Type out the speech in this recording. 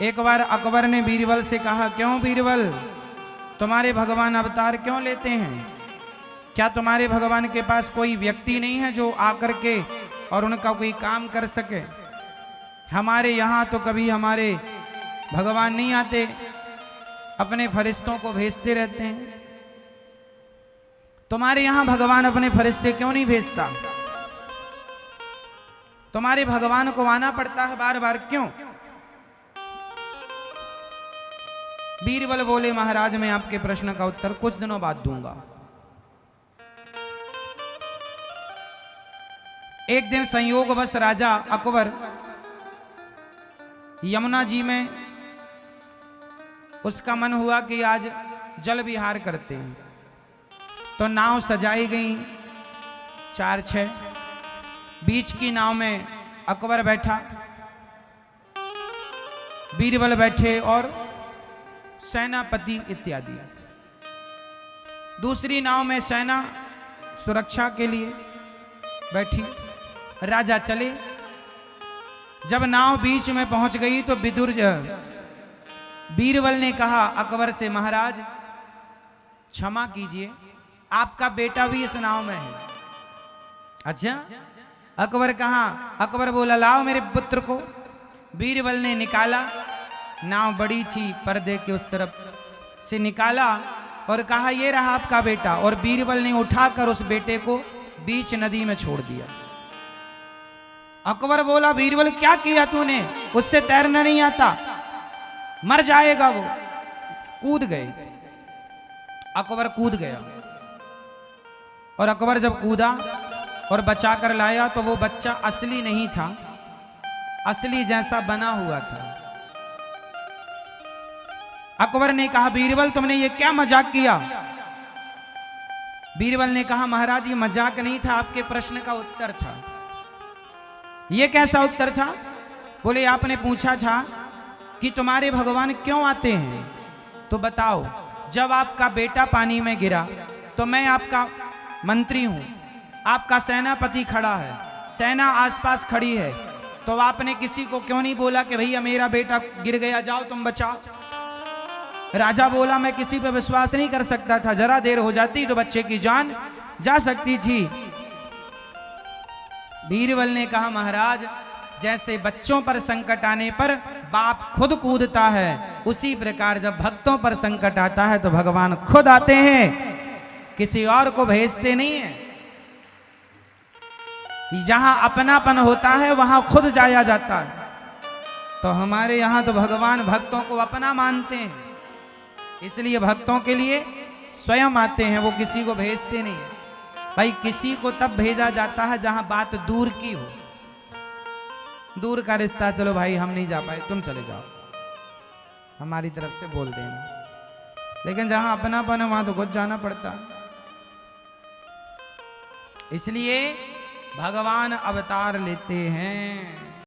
एक बार अकबर ने बीरबल से कहा, क्यों बीरबल, तुम्हारे भगवान अवतार क्यों लेते हैं? क्या तुम्हारे भगवान के पास कोई व्यक्ति नहीं है जो आकर के और उनका कोई काम कर सके? हमारे यहाँ तो कभी हमारे भगवान नहीं आते, अपने फरिश्तों को भेजते रहते हैं। तुम्हारे यहाँ भगवान अपने फरिश्ते क्यों नहीं भेजता? तुम्हारे भगवान को आना पड़ता है बार बार, क्यों? बीरबल बोले, महाराज मैं आपके प्रश्न का उत्तर कुछ दिनों बाद दूंगा। एक दिन संयोगवश राजा अकबर यमुना जी में उसका मन हुआ कि आज जल विहार करते हैं, तो नाव सजाई गई 4-6। बीच की नाव में अकबर बैठा, बीरबल बैठे और सेनापति इत्यादि। दूसरी नाव में सेना सुरक्षा के लिए बैठी, राजा चले। जब नाव बीच में पहुंच गई तो बीरबल ने कहा अकबर से, महाराज क्षमा कीजिए, आपका बेटा भी इस नाव में है। अच्छा, अकबर कहाँ? अकबर बोला, लाओ मेरे पुत्र को। बीरबल ने निकाला, नाव बड़ी थी, पर्दे के उस तरफ से निकाला और कहा, ये रहा आपका बेटा। और बीरबल ने उठाकर उस बेटे को बीच नदी में छोड़ दिया। अकबर बोला, बीरबल क्या किया तूने? उससे तैरना नहीं आता, मर जाएगा वो। कूद गए, अकबर कूद गया। और अकबर जब कूदा और बचा कर लाया तो वो बच्चा असली नहीं था, असली जैसा बना हुआ था। अकबर ने कहा, बीरबल तुमने ये क्या मजाक किया? बीरबल ने कहा, महाराज ये मजाक नहीं था, आपके प्रश्न का उत्तर था। ये कैसा उत्तर था? बोले, आपने पूछा था कि तुम्हारे भगवान क्यों आते हैं, तो बताओ। जब आपका बेटा पानी में गिरा तो मैं आपका मंत्री हूं, आपका सेनापति खड़ा है, सेना आसपास खड़ी है, तो आपने किसी को क्यों नहीं बोला कि भैया मेरा बेटा गिर गया, जाओ तुम बचाओ? राजा बोला, मैं किसी पे विश्वास नहीं कर सकता था, जरा देर हो जाती तो बच्चे की जान जा सकती थी। बीरबल ने कहा, महाराज जैसे बच्चों पर संकट आने पर बाप खुद कूदता है, उसी प्रकार जब भक्तों पर संकट आता है तो भगवान खुद आते हैं, किसी और को भेजते नहीं है। जहां अपनापन होता है वहां खुद जाया जाता है। तो हमारे यहां तो भगवान भक्तों को अपना मानते हैं, इसलिए भक्तों के लिए स्वयं आते हैं, वो किसी को भेजते नहीं है। भाई किसी को तब भेजा जाता है जहां बात दूर की हो, दूर का रिश्ता, चलो भाई हम नहीं जा पाए, तुम चले जाओ, हमारी तरफ से बोल देना। लेकिन जहां अपनापन है वहां तो खुद जाना पड़ता है। इसलिए भगवान अवतार लेते हैं।